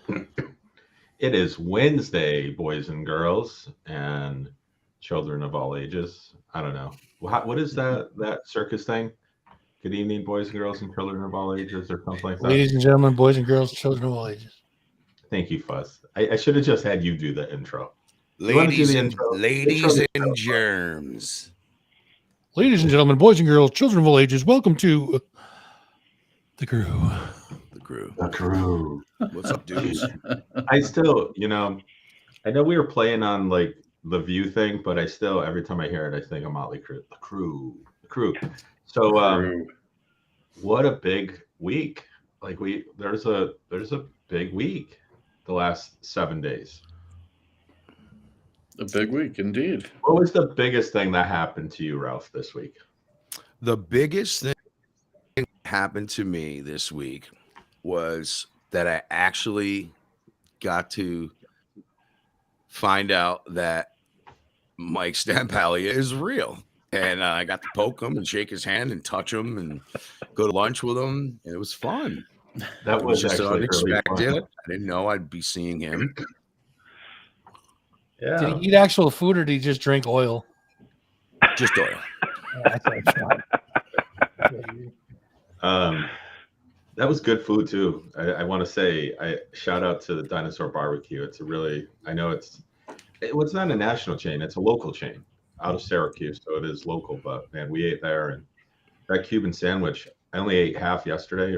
It is Wednesday, boys and girls, and children of all ages. I don't know. What is that circus thing? Good evening, boys and girls, and children of all ages, or something like that. Ladies and gentlemen, boys and girls, children of all ages. Thank you, Fuzz. I should have just had you do the intro. You want to do the intro? Ladies and germs. Ladies and gentlemen, boys and girls, children of all ages, welcome to the crew. The crew. What's up, dudes? I still, I know we were playing on like the View thing, but I still, every time I hear it, I think of Motley Crue. The crew. So, what a big week! Like there's a big week. The last 7 days. A big week, indeed. What was the biggest thing that happened to you, Ralph, this week? The biggest thing that happened to me this week was that I actually got to find out that Mike Stampelli is real. And I got to poke him and shake his hand and touch him and go to lunch with him. And it was fun. That was just actually unexpected. Really fun. I didn't know I'd be seeing him. Yeah. Did he eat actual food or did he just drink oil? Just oil. That was good food too. I want to say, I shout out to the Dinosaur Barbecue. It's a really, I know it's not a national chain. It's a local chain out of Syracuse, so it is local. But man, we ate there, and that Cuban sandwich. I only ate half yesterday,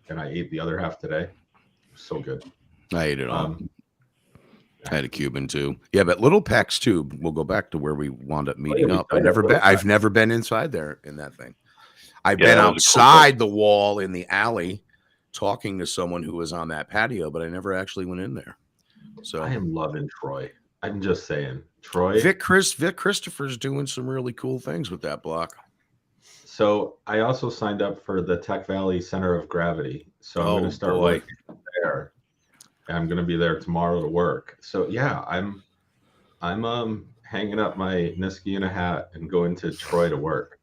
and I ate the other half today. So good. I ate it all. I had a Cuban too. Yeah, but Little Peck's too. We'll go back to where we wound up meeting up. I've never been inside there in that thing. I've been outside the wall in the alley talking to someone who was on that patio, but I never actually went in there. So I am loving Troy. I'm just saying, Troy. Vic Christopher's doing some really cool things with that block. So I also signed up for the Tech Valley Center of Gravity. So I'm going to start working there. I'm going to be there tomorrow to work. So yeah, I'm hanging up my Niskayuna hat and going to Troy to work.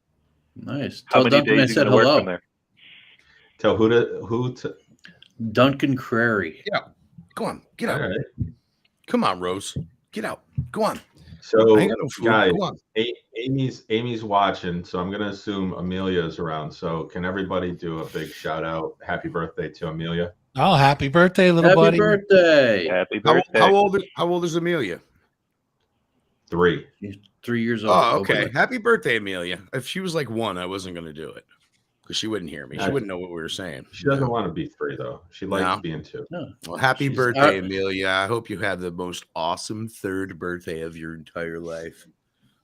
Nice. How many days I said hello. Tell who to Duncan Crary. Yeah. Go on. Get out. Right. Come on, Rose. Get out. Go on. So guys, Amy's watching, so I'm going to assume Amelia is around. So can everybody do a big shout out? Happy birthday to Amelia. Oh, happy birthday, little buddy. Happy birthday. Happy birthday. How old is Amelia? 3. He's 3 years old. Oh, okay. Happy birthday, Amelia. If she was like 1, I wasn't going to do it because she wouldn't hear me. She wouldn't know what we were saying. She doesn't want to be 3, though. She likes being 2. No. Well, happy birthday, Amelia. I hope you had the most awesome 3rd birthday of your entire life.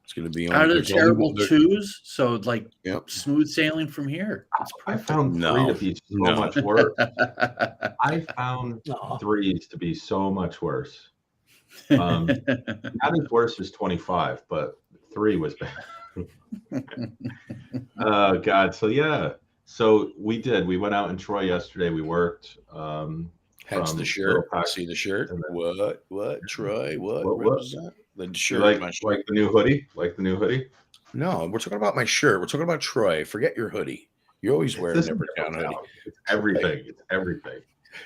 It's going to be out of terrible 2s, so like smooth sailing from here. I found 3 to be so much worse. I found 3s to be so much worse. Not as worse as 25, but 3 was bad. Oh God! So yeah, so we went out in Troy yesterday. We worked. Hence the shirt. See the shirt. What? Troy? What is that? The shirt. Like the new hoodie? Like the new hoodie? No, we're talking about my shirt. We're talking about Troy. Forget your hoodie. You always wear a Nipper Town hoodie. It's everything. It's everything.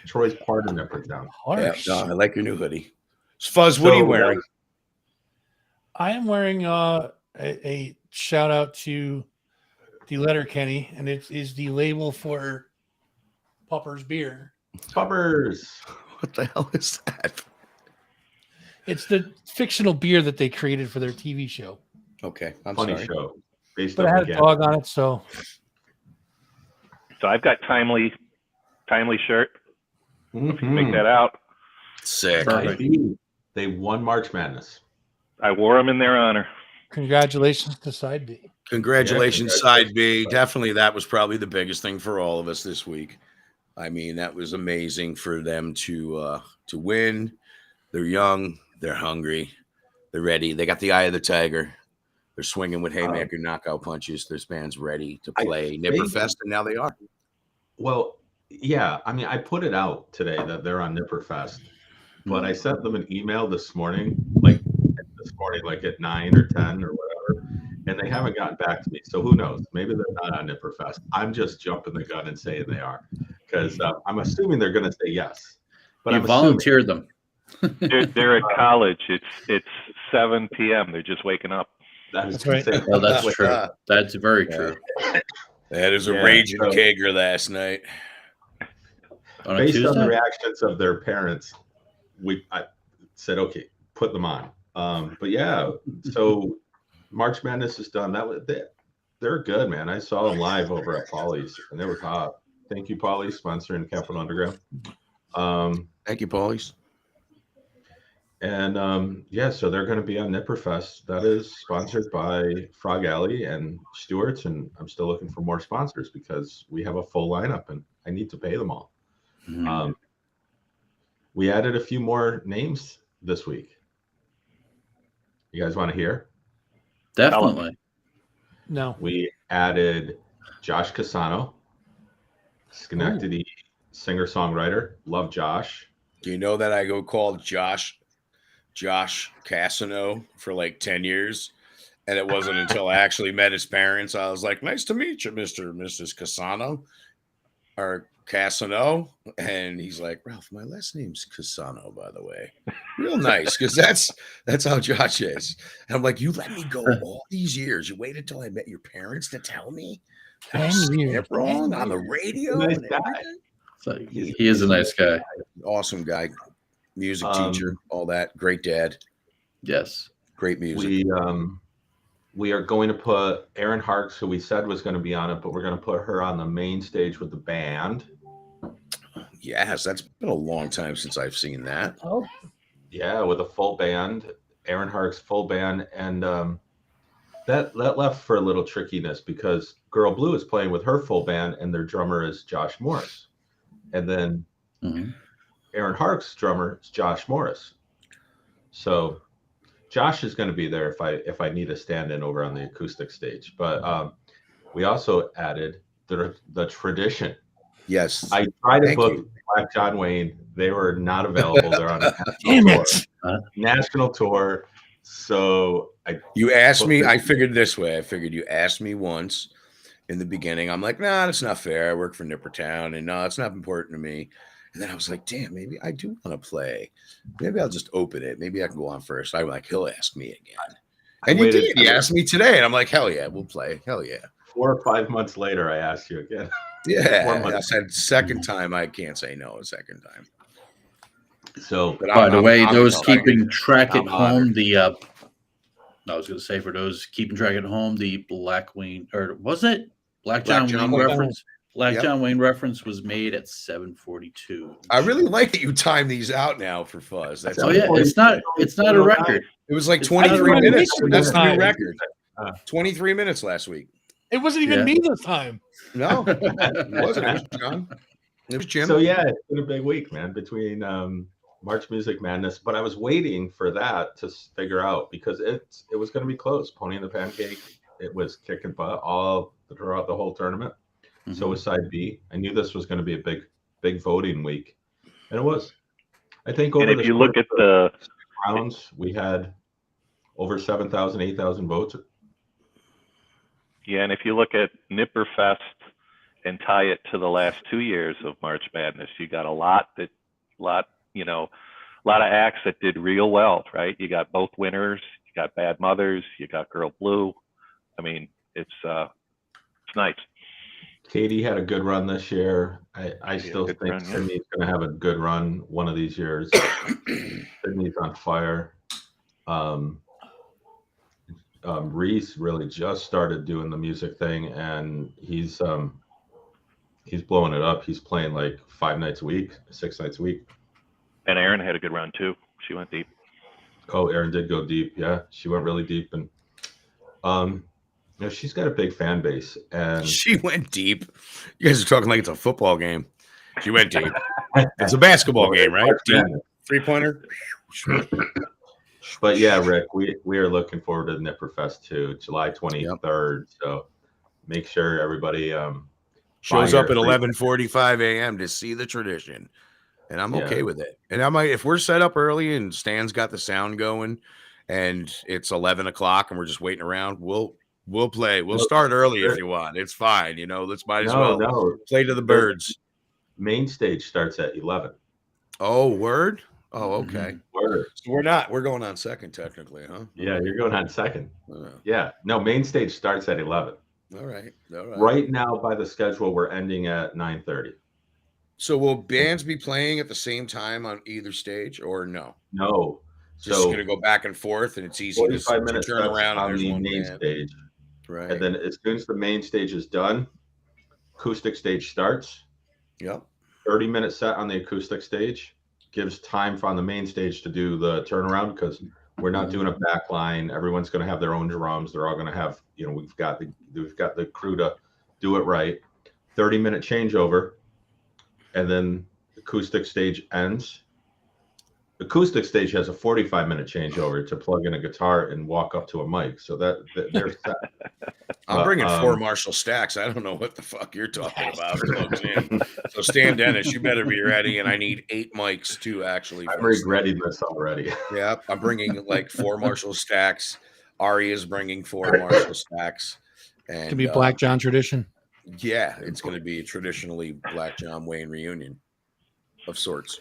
Troy's part of Nipper Town. Yeah, no, I like your new hoodie. Fuzz, what are you wearing? I am wearing a shout out to the Letterkenny, and it is the label for Pupper's beer. Puppers. What the hell is that? It's the fictional beer that they created for their TV show. Okay, funny show. But I had a dog on it, so. So I've got timely shirt. If you can make that out. Sick. They won March Madness. I wore them in their honor. Congratulations to Side B. Congratulations, Side B. Definitely, that was probably the biggest thing for all of us this week. I mean, that was amazing for them to win. They're young. They're hungry. They're ready. They got the eye of the tiger. They're swinging with haymaker knockout punches. This band's ready to play Nipperfest, and now they are. Well, yeah. I mean, I put it out today that they're on Nipperfest, but I sent them an email this morning, like at 9 or 10 or whatever, and they haven't gotten back to me. So who knows? Maybe they're not on Nipperfest. I'm just jumping the gun and saying they are, because I'm assuming they're going to say yes. But You I'm assuming volunteered them. They're at college. It's 7 p.m. They're just waking up. that is That's right. insane. Oh, that's true. That's very true. That is a Yeah, raging so- kegger last night. On a Based on the Tuesday? reactions of their parents, I said, okay, put them on. But yeah, so March Madness is done. They're good, man. I saw them live over at Polly's, and they were hot. Thank you, Polly's, sponsoring Capital Underground. Thank you, Paulies. And yeah, so they're going to be on Nipperfest. That is sponsored by Frog Alley and Stewart's, and I'm still looking for more sponsors because we have a full lineup, and I need to pay them all. We added a few more names this week. You guys want to hear? Definitely. No. We added Josh Casano, Schenectady singer-songwriter. Love Josh. Do you know that I go called Josh Casano for like 10 years? And it wasn't until I actually met his parents. I was like, nice to meet you, Mr. and Mrs. Casano. Or Casano. And he's like, Ralph, my last name's Casano, by the way. Real nice, because that's how Josh is. And I'm like, you let me go all these years. You waited till I met your parents to tell me? I said it wrong on the radio. Nice and guy. everything? So he is a nice guy. Awesome guy. Music teacher, all that. Great dad. Yes. Great music. We are going to put Erin Harks, who we said was going to be on it, but we're going to put her on the main stage with the band. Yes, that's been a long time since I've seen that. Oh, Yeah, with a full band. Erin Harks full band, and that left for a little trickiness because Girl Blue is playing with her full band, and their drummer is Josh Morris, and then Erin Harks' drummer is Josh Morris. So Josh is going to be there if I need a stand-in over on the acoustic stage. But we also added the tradition. Yes. I tried to Thank book you. Black John Wayne. They were not available. They're on a damn national it. tour. National tour. So You asked me, I figured this way. I figured you asked me once in the beginning. I'm like, nah, that's not fair. I work for Nippertown, and no, it's not important to me. And then I was like, damn, maybe I do want to play. Maybe I'll just open it. Maybe I can go on first. I'm like, he'll ask me again. And you did. You asked me today, and I'm like, hell yeah, we'll play. Hell yeah. 4 or 5 months later, I asked you again. Yeah. I said second time, I can't say no a second time. So, But By the way, I'm those excited. keeping track at I'm home, I was going to say for those keeping track at home, the Black Wayne, or was it Black John Wayne Wayne. reference? Black Yep. John Wayne reference was made at 7:42. I really like that you time these out now for fuzz. That's Oh yeah, it's not a record. It was like It's 23 not minutes. a That's the new record. record. 23 minutes last week. It wasn't even Yeah. me this time. No, it wasn't. It was John. It was Jim. so yeah, it's been a big week, man, between March Music Madness. But I was waiting for that to figure out because it was going to be close. Pony and the Pancake. It was kicking butt all throughout the whole tournament. So was side B. I knew this was going to be a big voting week, and it was. I think over And if you look at the rounds, we had over 7,000, 8,000 votes. Yeah, and if you look at Nipperfest and tie it to the last 2 years of March Madness, you got a lot of acts that did real well, right? You got both winners, you got Bad Mothers, you got Girl Blue. I mean, it's nice. Katie had a good run this year. I still good think run, yeah. Sydney's going to have a good run one of these years. Sydney's on fire. Reese really just started doing the music thing, and he's blowing it up. He's playing like 5 nights a week, 6 nights a week. And Erin had a good run too. She went deep. Oh, Erin did go deep. Yeah, she went really deep, and she's got a big fan base. And She went deep. You guys are talking like it's a football game. She went deep. It's a basketball game, right? Deep 3-pointer. But yeah, Rick, we are looking forward to Nipperfest too, July 23rd. So make sure everybody Shows up at 11:45 a.m. to see the tradition, and I'm okay with it. And I might, if we're set up early and Stan's got the sound going, and it's 11 o'clock and we're just waiting around, we'll play. We'll start early if you want. It's fine. Let's might as well play to the birds. Main stage starts at 11. Oh, word. Oh, okay. Word. So we're going on second technically, huh? Yeah, you're going on second. Oh, Yeah. No, main stage starts at 11. all right. Right now, by the schedule, we're ending at 9:30. So will bands be playing at the same time on either stage or no? No. Just So going to go back and forth, and it's easy to 45-minute turn sets around and on there's the one main band. stage. Right. And then as soon as the main stage is done, acoustic stage starts. Yep. 30-minute set on the acoustic stage gives time on the main stage to do the turnaround because we're not doing a back line. Everyone's going to have their own drums. They're all going to have, we've got the crew to do it right. 30-minute changeover, and then acoustic stage ends. Acoustic stage has a 45-minute changeover to plug in a guitar and walk up to a mic. So they're set. I'm bringing 4 Marshall stacks. I don't know what the fuck you're talking about. Plugs in. So Stan Dennis, you better be ready, and I need 8 mics too. Actually, I'm regretting this already. Yeah, I'm bringing like 4 Marshall stacks. Ari is bringing 4 Marshall stacks. And It's gonna be Black John tradition. Yeah, it's going to be a traditionally Black John Wayne reunion of sorts.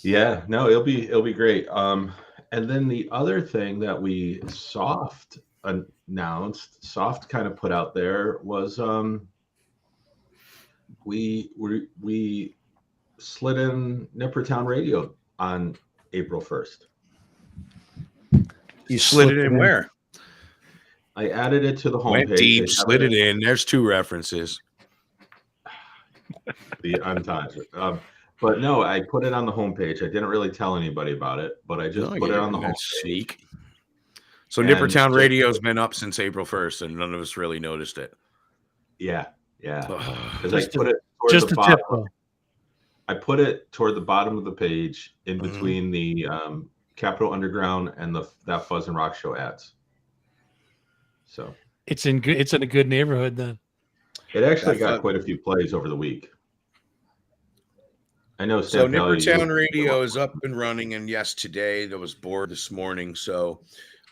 Yeah, no, it'll be great. And then the other thing that we soft kind of put out there was we slid in Nippertown Radio on April 1st. You slid it in where? I added it to the homepage. Went deep, slid it in. There's 2 references. The untimes. But no, I put it on the homepage. I didn't really tell anybody about it, but I just put it on the homepage. So Nippertown Radio's been up since April 1st, and none of us really noticed it. Yeah. Because I put it toward the bottom. I put it toward the bottom of the page, in between the Capitol Underground and that Fuzz and Rock Show ads. So it's in a good neighborhood then. It actually got quite a few plays over the week. I know. So Nippertown Radio is up and running, and yes, today there was bored this morning, so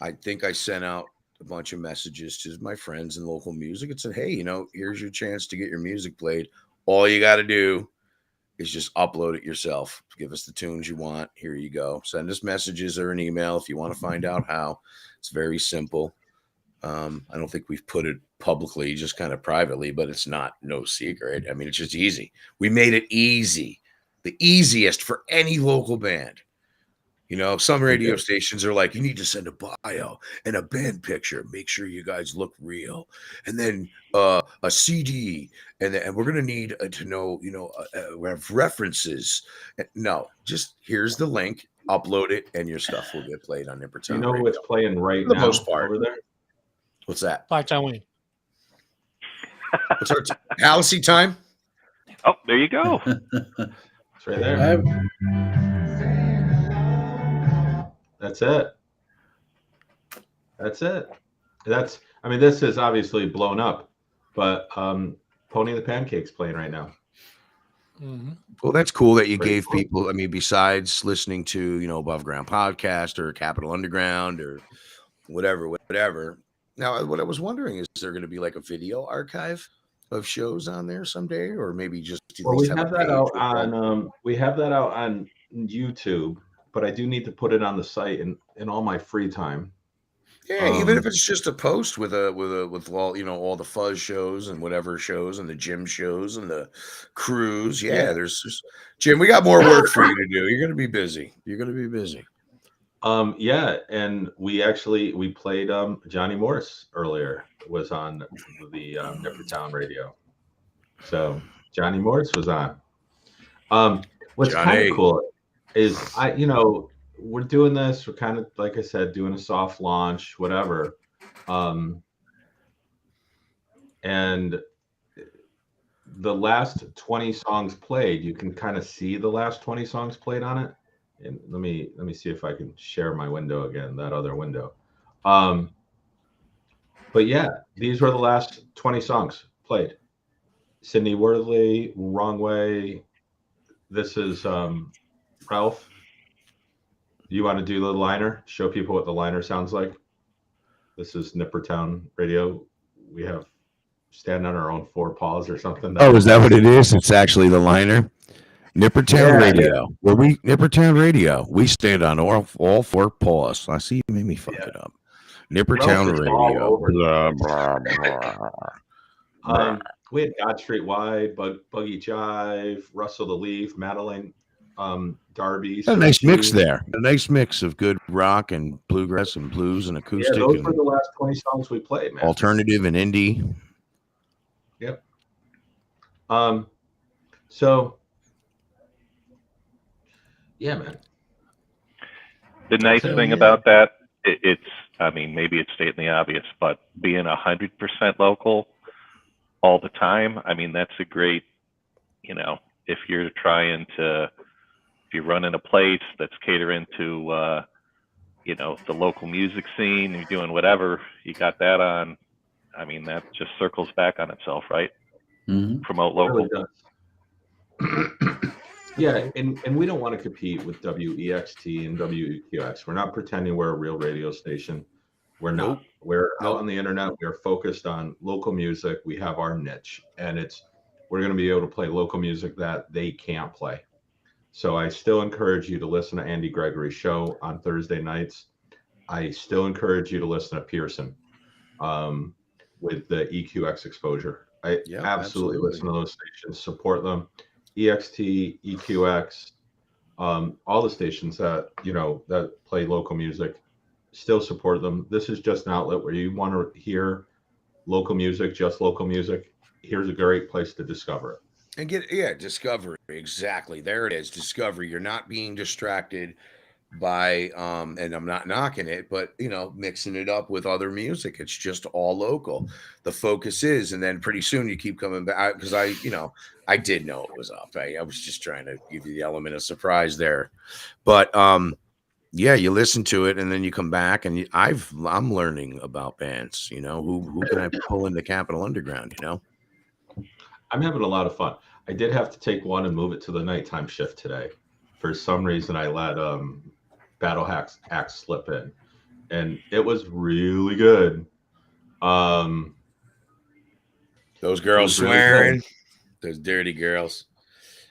I think I sent out a bunch of messages to my friends in local music and said, hey, here's your chance to get your music played. All you got to do is just upload it yourself. Give us the tunes you want. Here you go. Send us messages or an email if you want to find out how. It's very simple. I don't think we've put it publicly, just kind of privately, but it's no secret. I mean, it's just easy. We made it easy, the easiest for any local band. Some radio stations are like, you need to send a bio and a band picture. Make sure you guys look real. And then a CD. And we're going to need to know, we have references. No, just here's the link. Upload it, and your stuff will get played on Nippertown. You know Radio. what's playing right for the now most part over there? What's that? Black John Wayne. What's our Halsey time? Oh, there you go. It's right there. That's it. This is obviously blown up, but Pony and the Pancakes playing right now. Mm-hmm. Well, that's cool that you gave people, besides listening to, Above Ground Podcast or Capitol Underground or whatever. Now, what I was wondering is there going to be like a video archive of shows on there someday, or maybe just we have that out on YouTube, but I do need to put it on the site in all my free time. Yeah, even if it's just a post with all all the fuzz shows and whatever shows and the gym shows and the crews. Yeah, there's just, Jim, we got more work for you to do. You're gonna be busy. And we played Johnny Morris earlier. Was on the Nippertown Radio. So Johnny Morris was on. What's kind of cool is we're doing this. We're kind of, like I said, doing a soft launch, whatever. And the last 20 songs played, you can kind of see the last 20 songs played on it. And let me see if I can share my window again, that other window. But yeah, these were the last 20 songs played. Sydney Worthley, Wrong Way. This is Ralph. You want to do the liner? Show people what the liner sounds like. This is Nippertown Radio. We have stand on our own 4 paws or something. Oh, is that what it is? It's actually the liner. Nippertown Yeah, Radio. Where we Nippertown Radio. We stand on all four paws. I see you made me fuck it up. Nippertown Ralph is all Radio. over. Blah, blah, blah. We had God Street Wide, Buggy Jive, Russell the Leaf, Madeline, Darby. A nice mix Syracuse. there. A nice mix of good rock and bluegrass and blues and Yeah, acoustic those and were the last 20 songs we played, man. alternative and indie. Yep. So, yeah, man. The nice So, thing yeah. about that, it's, I mean, maybe it's stating the obvious, but being 100% local all the time, I mean, that's a great, you know, if you're trying to, if you're running a place that's catering to, you know, the local music scene, you're doing whatever, you got that on. I mean, that just circles back on itself, right? Mhm. Promote It local. really does. Yeah, and we don't want to compete with WEXT and WEQX. We're not pretending we're a real radio station. We're not. Nope. We're out Nope. on the internet. We're focused on local music. We have our niche, and we're going to be able to play local music that they can't play. So I still encourage you to listen to Andy Gregory's show on Thursday nights. I still encourage you to listen to Pearson with the EQX exposure. I Yeah, absolutely absolutely. listen to those stations, support them. EXT, EQX, all the stations that that play local music, still support them. This is just an outlet where you want to hear local music, just local music. Here's a great place to discover it. And discovery. Exactly. There it is. Discovery. You're not being distracted by and I'm not knocking it, but mixing it up with other music. It's just all local. The focus is, and then pretty soon you keep coming back because I did know it was up. I was just trying to give you the element of surprise there. But yeah, you listen to it and then you come back and I'm learning about bands, who can I pull into Capitol Underground, I'm having a lot of fun. I did have to take one and move it to the nighttime shift today. For some reason, I let Battle Axe slip in, and it was really good. Those girls really swearing, those dirty girls.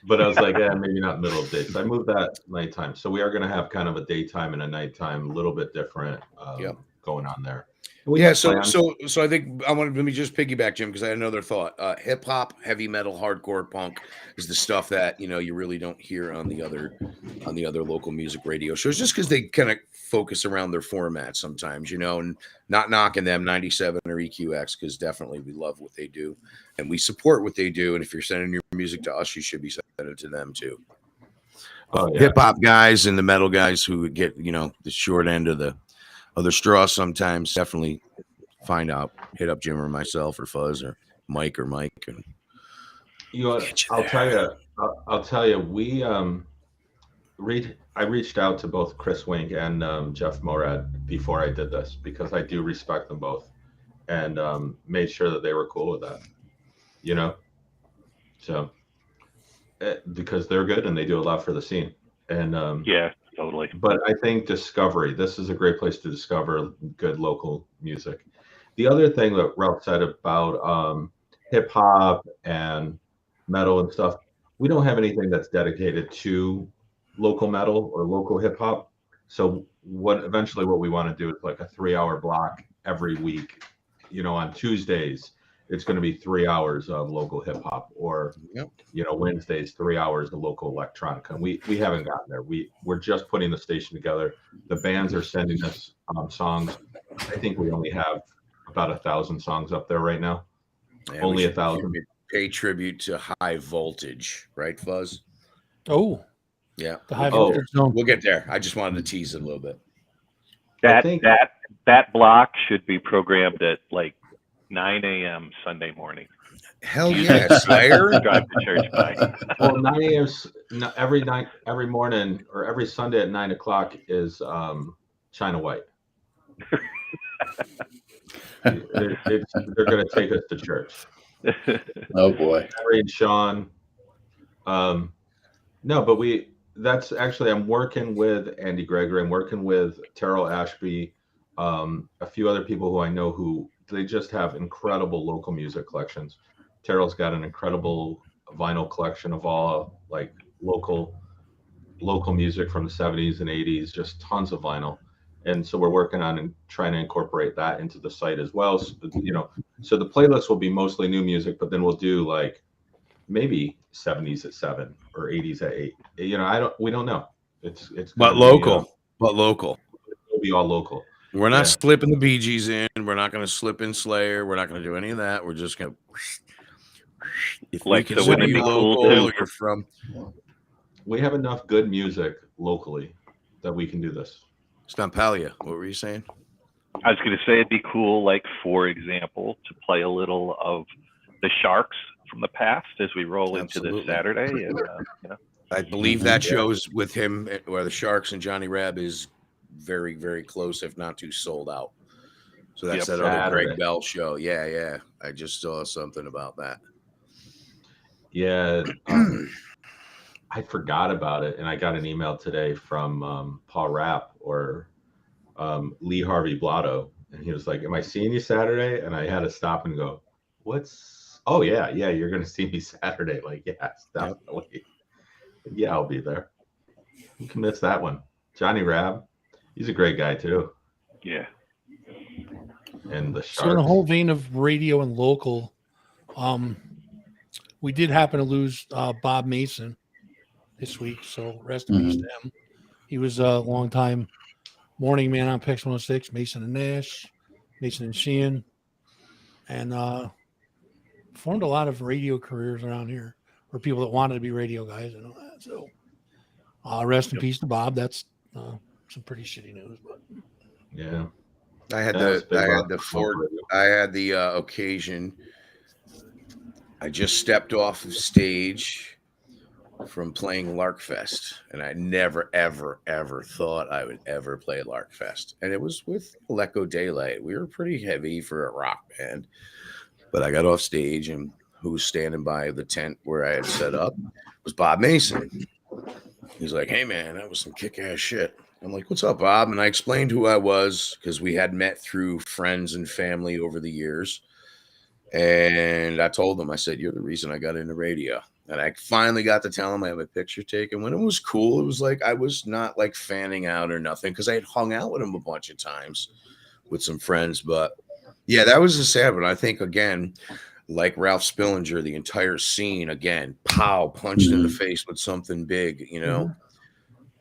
But I was like, maybe not middle of the day. So I moved that nighttime. So we are going to have kind of a daytime and a nighttime, a little bit different going on there. Yeah, so I think let me just piggyback, Jim, because I had another thought. Hip hop, heavy metal, hardcore, punk is the stuff that you really don't hear on the other local music radio shows, just because they kind of focus around their format sometimes, and not knocking them 97 or EQX, because definitely we love what they do and we support what they do. And if you're sending your music to us, you should be sending it to them too. Hip hop guys and the metal guys who get the short end of the straw sometimes, definitely hit up Jim or myself or Fuzz or Mike and I'll tell you, I reached out to both Chris Wink and Jeff Morad before I did this, because I do respect them both, and made sure that they were cool with that, so because they're good and they do a lot for the scene. And yeah, totally. But I think discovery, this is a great place to discover good local music. The other thing that Ralph said about hip hop and metal and stuff, we don't have anything that's dedicated to local metal or local hip hop. So eventually what we want to do is like a 3-hour block every week. On Tuesdays, it's going to be 3 hours of local hip hop, or Wednesdays 3 hours of local electronica. And we haven't gotten there. We're just putting the station together. The bands are sending us songs. I think we only have about 1,000 songs up there right now. Yeah, only 1,000. Pay tribute to High Voltage, right, Fuzz? Oh, yeah. The High Voltage Zone. We'll get there. I just wanted to tease it a little bit. That block should be programmed at like 9 a.m. Sunday morning. Hell yeah, Slayer. Drive to church by. Well, 9 a.m. every night, every morning, or every Sunday at 9 o'clock is China White. They're going to take us to church. Oh boy, Harry and Sean. No, but that's actually, I'm working with Andy Gregory. I'm working with Terrell Ashby, a few other people who I know who they just have incredible local music collections. Terrell's got an incredible vinyl collection of all like local music from the 70s and 80s, just tons of vinyl. And so we're working on and trying to incorporate that into the site as well. So, so the playlist will be mostly new music, but then we'll do like maybe 70s at 7 or 80s at 8. We don't know. It's but local. It'll be all local. We're not slipping the Bee Gees in. We're not going to slip in Slayer. We're not going to do any of that. We're just going to. If Like, we so can wouldn't it be be local, cool you're from. We have enough good music locally that we can do this. Stampelli, what were you saying? I was going to say it'd be cool, like, for example, to play a little of the Sharks from the past as we roll into this Saturday. And, I believe that shows with him where the Sharks and Johnny Rab is very, very close, if not too sold out. So that's that other Greg Bell show. Yeah. I just saw something about that. Yeah. I forgot about it, and I got an email today from Paul Rapp or Lee Harvey Blotto, and he was like, "Am I seeing you Saturday?" And I had to stop and go, "What's? Oh yeah, you're gonna see me Saturday." Like, yes, definitely. Yep. Yeah, I'll be there. You can miss that one. Johnny Rab, he's a great guy too. Yeah. And the Sharks. So in the whole vein of radio and local, we did happen to lose Bob Mason this week, so rest in peace to him. He was a longtime morning man on PIX 106, Mason and Nash, Mason and Sheehan, and formed a lot of radio careers around here for people that wanted to be radio guys and all that. So rest in peace to Bob. That's some pretty shitty news, but yeah. I had the occasion. I just stepped off of stage from playing Larkfest, and I never, ever, ever thought I would ever play Larkfest. And it was with Leco Daylight. We were pretty heavy for a rock band, but I got off stage, and who was standing by the tent where I had set up was Bob Mason. He's like, "Hey man, that was some kick-ass shit." I'm like, "What's up, Bob?" And I explained who I was because we had met through friends and family over the years. And I told him, I said, "You're the reason I got into radio." And I finally got to tell him I have a picture taken. When it was cool, it was like I was not like fanning out or nothing because I had hung out with him a bunch of times with some friends. But yeah, that was a sad one. I think, again, like Ralph Spillinger, the entire scene, again, punched in the face with something big,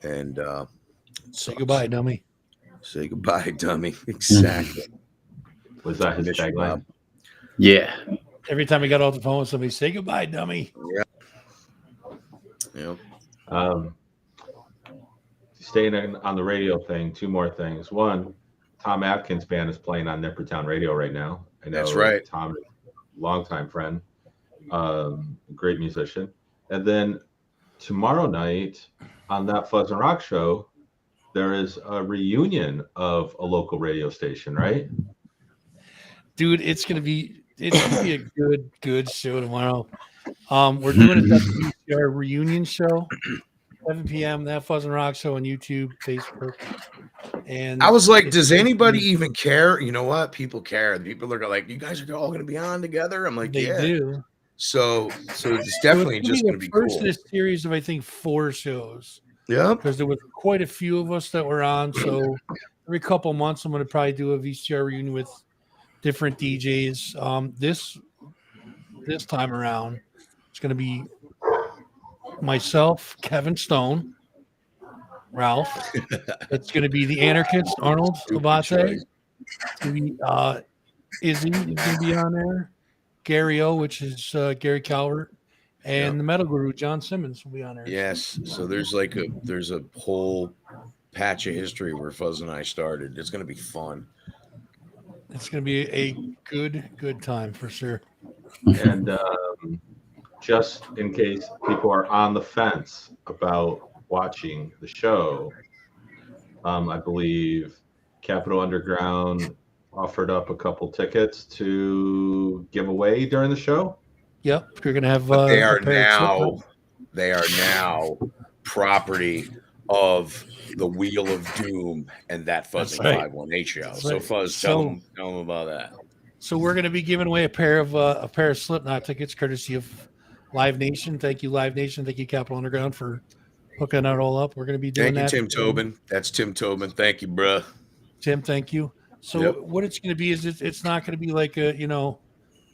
And say goodbye, dummy. Say goodbye, dummy. Exactly. Was that his tagline? Yeah. Every time I got off the phone with somebody, say goodbye, dummy. Yeah. Staying on the radio thing, two more things. One, Tom Atkins' band is playing on Nippertown Radio right now. I know. That's right. Tom is a longtime friend, great musician. And then tomorrow night on that Fuzz and Rock show, there is a reunion of a local radio station, right? Dude, it's gonna be a good show tomorrow. We're doing a WCR reunion show, 7 p.m. That Fuzz and Rock show on YouTube, Facebook. And I was like, does anybody even care? You know what? People care. People are like, you guys are all going to be on together. I'm like, they do. So it's definitely just going to be first cool. in a series of, I think, 4 shows. Yeah. Because there was quite a few of us that were on. So every couple of months, I'm going to probably do a VCR reunion with different DJs. This time around, it's going to be myself, Kevin Stone, Ralph. It's going to be the Anarchist, Arnold Labate. Izzy is going to be on there. Gary O, which is Gary Calvert, and the Metal Guru John Simmons will be on there. Yes, so there's a whole patch of history where Fuzz and I started. It's going to be fun. It's going to be a good time for sure. And just in case people are on the fence about watching the show, I believe Capital Underground offered up a couple tickets to give away during the show. Yep, you're going to have. They are now property of the Wheel of Doom and that Fuzzing 518 show. That's so right. Fuzz, tell them about that. So we're going to be giving away a pair of Slipknot tickets, courtesy of Live Nation. Thank you, Live Nation. Thank you, Capital Underground, for hooking that all up. We're going to be doing Thank you, that. Tim Tobin. That's Tim Tobin. Thank you, bruh. Tim, thank you. So Yep. what it's going to be is it's not going to be like a,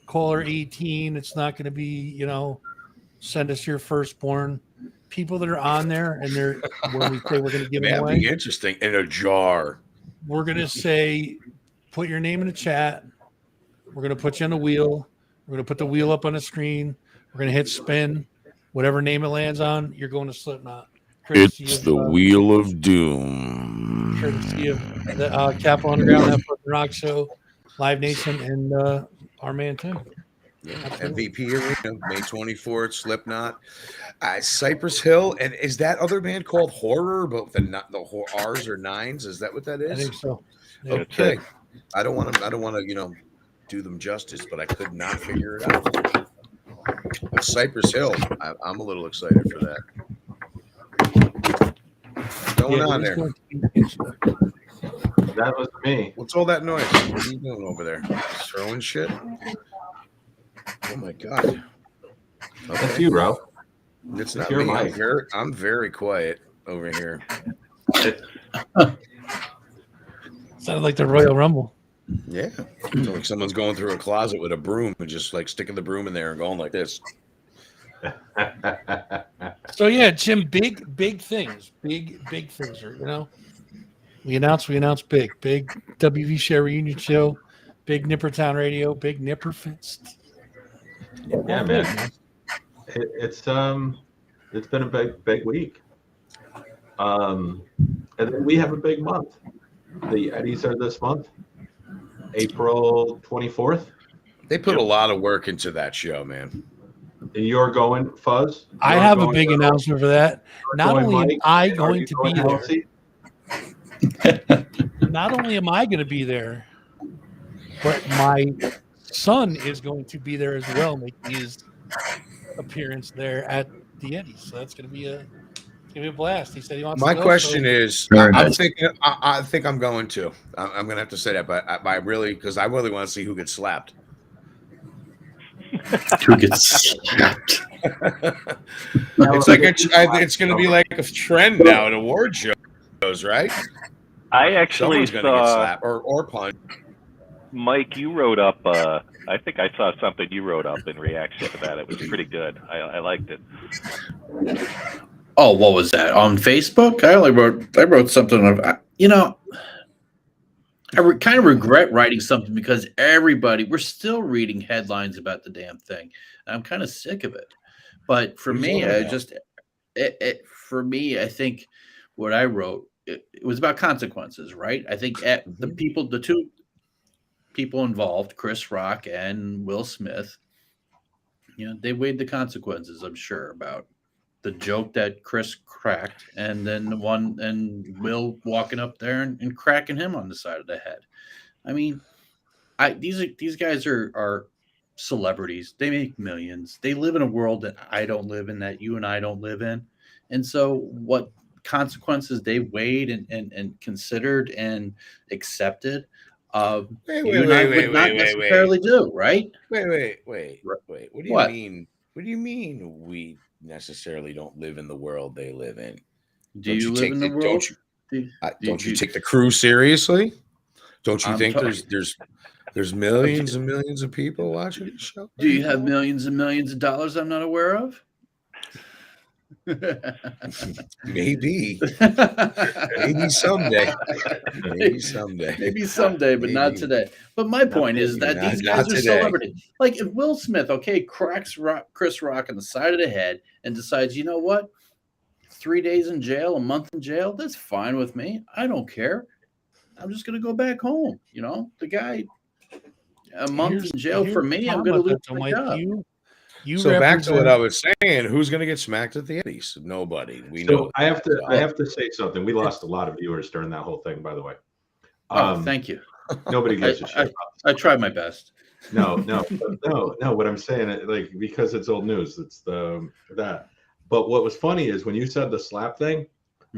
caller 18. It's not going to be, send us your firstborn. People that are on there, and they're when we say we're going to give them That'd away, be interesting. In a jar. we're going to say, put your name in the chat. We're going to put you on the wheel. We're going to put the wheel up on the screen. We're going to hit spin. Whatever name it lands on, you're going to Slipknot. It's the Wheel of Doom. Courtesy of the Capital Underground, that fucking rock show, Live Nation, and our man Tim. Yeah, MVP Arena, May 24th, Slipknot. Cypress Hill, and is that other band called Horror? But the R's or nines? Is that what that is? I think so. Yeah. Okay. I don't want to, do them justice, but I could not figure it out. But Cypress Hill, I'm a little excited for that. What's going on there? That was me. What's all that noise? What are you doing over there? Throwing shit? Oh my god! That's you, bro. It's not your me. mic. I'm very quiet over here. Sounded like the Royal Rumble. Yeah, it's like someone's going through a closet with a broom and just like sticking the broom in there and going like this. So yeah, Jim, big things, big things are, we announced big WV Share reunion show, big Nippertown Radio, big Nipper Fest. Yeah, man. It's been a big week. And then we have a big month. The Eddies are this month, April 24th. They put a lot of work into that show, man. You're going, Fuzz? I have a big announcement for that. Not only am I going to be there, not only am I going to be there, but my son is going to be there as well, making his appearance there at the Eddies. So that's going to be a blast. He said he wants. My to go, question so. is, I think I'm going to. I'm going to have to say that, but I really want to see who gets slapped. Who gets slapped? It's going to be like a trend now at award shows, right? I actually Someone's going to get slapped or punched. Mike, you wrote up. I think I saw something you wrote up in reaction to that. It was pretty good. I liked it. Oh, what was that on Facebook? I wrote something of I kind of regret writing something because we're still reading headlines about the damn thing. I'm kind of sick of it. But for me, I think what I wrote, it was about consequences, right? I think the two people involved, Chris Rock and Will Smith, they weighed the consequences, I'm sure, about the joke that Chris cracked, and then the one and Will walking up there and cracking him on the side of the head. I mean, these guys are celebrities. They make millions. They live in a world that I don't live in, that you and I don't live in. And so what consequences they weighed and considered and accepted, you and I would not necessarily do, right? Wait. What do you mean? What do you mean we necessarily don't live in the world they live in? Do you live in the world? Don't you take the crew seriously? Don't you think there's millions and millions of people watching the show? Do you have millions and millions of dollars I'm not aware of? Maybe someday. Maybe someday, but not today. But my point is that these guys are celebrities. Like if Will Smith, cracks Chris Rock on the side of the head and decides, you know what, 3 days in jail, a month in jail, that's fine with me. I don't care. I'm just gonna go back home. The guy, a month in jail for me, I'm gonna lose my job. So back to what I was saying, who's going to get smacked at the Eddies? Nobody. We know. I have to say something. We lost a lot of viewers during that whole thing, by the way. Thank you. Nobody gives a shit. I tried my best. No. What I'm saying, because it's old news. It's that. But what was funny is when you said the slap thing,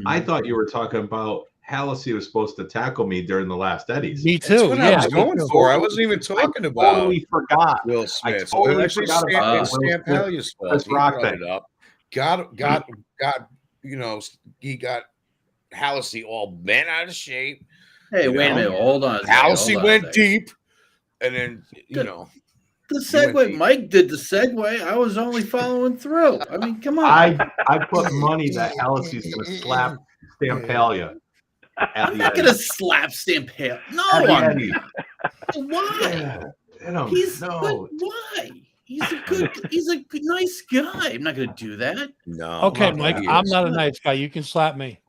I thought you were talking about, Halsey was supposed to tackle me during the last Eddie's. Me That's too. what I Yeah, was going for. I wasn't even talking about Totally forgot. Will Smith. I totally Actually, forgot about Stampelli's fault. Chris He Rock brought thing. it up. Got. You know, he got Halsey all bent out of shape. Hey, You wait a know? minute. Hold on. Halsey went deep, and then The segue, Mike did the segue. I was only following through. I mean, come on. I put money that Halsey's going to slap Stampelli. I'm not going to slap Stampelli. No, I'm not. Why? Yeah, He's good. Why? He's a good, nice guy. I'm not going to do that. No. Okay, Mike, I'm not a nice guy. You can slap me.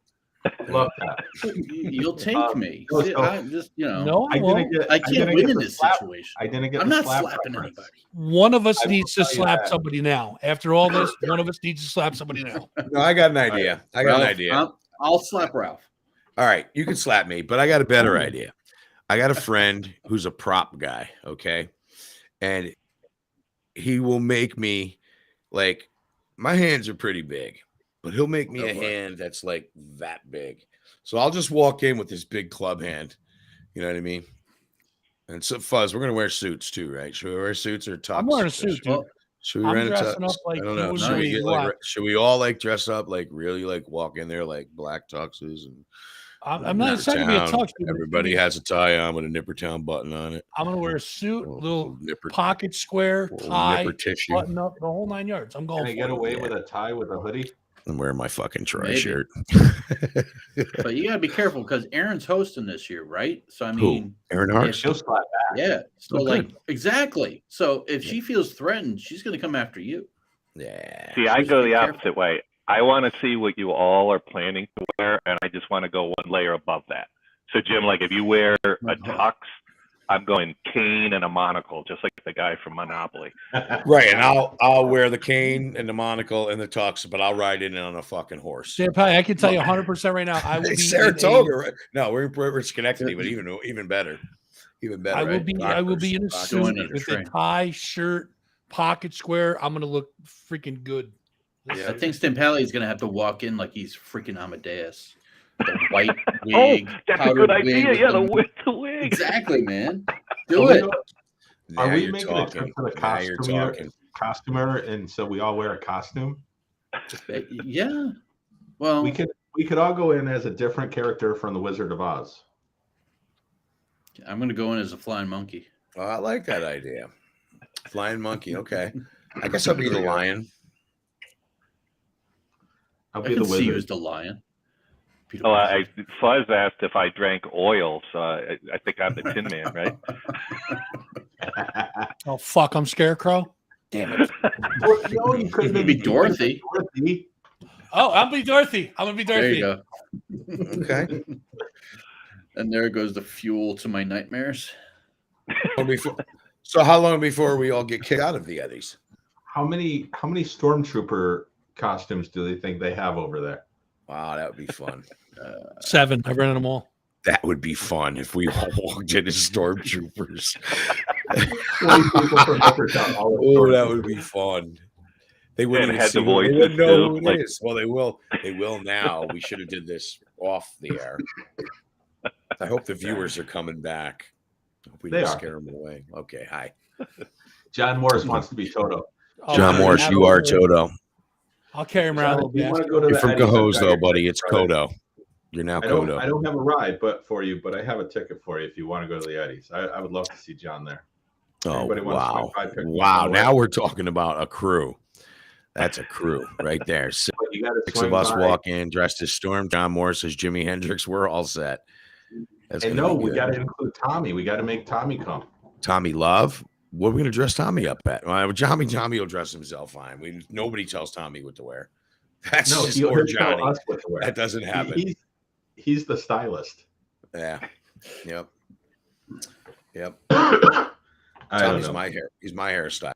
Love that. You'll take me. no, See, so- I just, No, I won't. didn't get. I can't win in this situation. I didn't get. I'm the not slap slapping reference. anybody. One of us I will needs to tell you slap that. somebody now. After all this, one of us needs to slap somebody now. No, I got an idea. I got an Ralph, idea. I'll slap Ralph. All right, you can slap me, but I got a better idea. I got a friend who's a prop guy, okay? And he will make me like my hands are pretty big, but he'll make me a hand that's like that big. So I'll just walk in with this big club hand. You know what I mean? And so Fuzz, we're gonna wear suits too, right? Should we wear suits or tux? I'm wearing a suit, dude. Should we I'm rent a dressing tux? up like I don't know. you Should we and get me, like? what? Should we all like dress up like really like walk in there like black tuxes and? I'm not it's not gonna be a tux. dude. Everybody has a tie on with a Nippertown button on it. I'm gonna wear a suit, little nipper, pocket square, little tie, nipper tissue. button up, the whole 9 yards. I'm going. Can I get away with a tie with a hoodie? I'm wearing my fucking Troy Maybe. shirt. But you gotta be careful because Aaron's hosting this year, right? So I Who? mean, Aaron Hart? She'll slap back. yeah. So Oh, like good. exactly. So if she feels threatened, she's gonna come after you. Yeah. See, I Just go be the careful. opposite way. I want to see what you all are planning to wear, and I just want to go one layer above that. So, Jim, like if you wear a tux, I'm going cane and a monocle, just like the guy from Monopoly. Right, and I'll wear the cane and the monocle and the tux, but I'll ride in on a fucking horse. Stampelli, I can tell you 100% right now. I will Hey, be Saratoga, right? No, we're Schenectady, but even better. Even better. I will right? be. I will be in a Rockers. suit Going in a with a train. tie, shirt, pocket square. I'm gonna look freaking good. I think Stampelli is gonna have to walk in like he's freaking Amadeus. The white Oh, wig. that's a powdered good idea. wig Yeah, with the wig. Exactly, man. Are Do we it. go- Now Are we you're making a talking. trip to the Now you're talking. costumer, and so we all wear a costume? Yeah. Well, We could all go in as a different character from the Wizard of Oz. I'm gonna go in as a flying monkey. Oh, I like that idea. Flying monkey. Okay. I guess I'll be the lion. I'll I be can the see you wizard. as the lion. Be the Oh, wizard. Fuzz asked if I drank oil, so I think I'm the Tin Man, right? Oh fuck! I'm Scarecrow. Damn it. Well, no, you couldn't You'd be Dorothy. Dorothy. Oh, I'll be Dorothy. I'm gonna be There Dorothy. you go. Okay. And there goes the fuel to my nightmares. So how long before we all get kicked out of the Eddies? How many stormtrooper costumes do they think they have over there? Wow, that would be fun. 7. I've rented them all. That would be fun if we all walked in as stormtroopers. 20 people from Nippertown, all as Oh, that stormtroopers. would be fun. They wouldn't And even had see the who, they voices wouldn't know too, who it like- is. Well, they will. They will now. We should have did this off the air. I hope the viewers are coming back. I hope we They didn't are. scare them away. Okay, hi. John Morris wants to be Toto. Oh, John man, Morris, you are Toto. I'll carry him around a John, little if you bit. want to go to You're the from Eddies, I've Cohoes, got though, your buddy. ticket It's for it. Kodo. You're now I Kodo. don't have a ride, for you, but I have a ticket for you if you want to go to the Eddies. I would love to see John there. Oh, Anybody wants to wow. swing by, pick me Wow. up. Now we're talking about a crew. That's a crew right there. Six But you got to of swing us by. walk in dressed as Storm. John Morris as Jimi Hendrix. We're all set. That's And gonna no, be we good. got to include Tommy. We got to make Tommy come. Tommy Love. What are we going to dress Tommy up at? Well, Tommy will dress himself fine. Nobody tells Tommy what to wear. That's No, just he'll or tell Johnny. us what to wear. That doesn't happen. He's the stylist. Yeah. Yep. Yep. I don't Tommy's know. my hair. He's my hairstylist.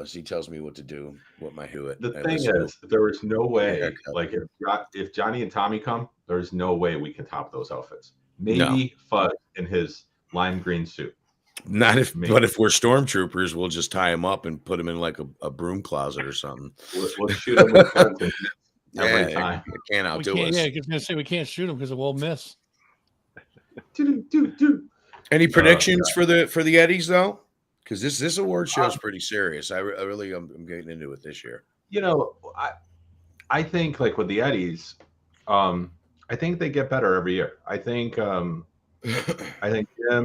He tells me what to do, what my do it. The thing is, there is no way. haircut. Like if Johnny and Tommy come, there is no way we can top those outfits. Maybe No. Fuzz in his lime green suit. Not if, Maybe. but if we're stormtroopers, we'll just tie him up and put him in like a broom closet or something. We'll shoot him with guns and every Yeah, time. They can't We outdo can't, us. yeah, I was gonna say we can't shoot him because we'll miss. Do. Any predictions for the Eddies though? Because this award show is pretty serious. I'm getting into it this year. You know, I think like with the Eddies, I think they get better every year. I think Jim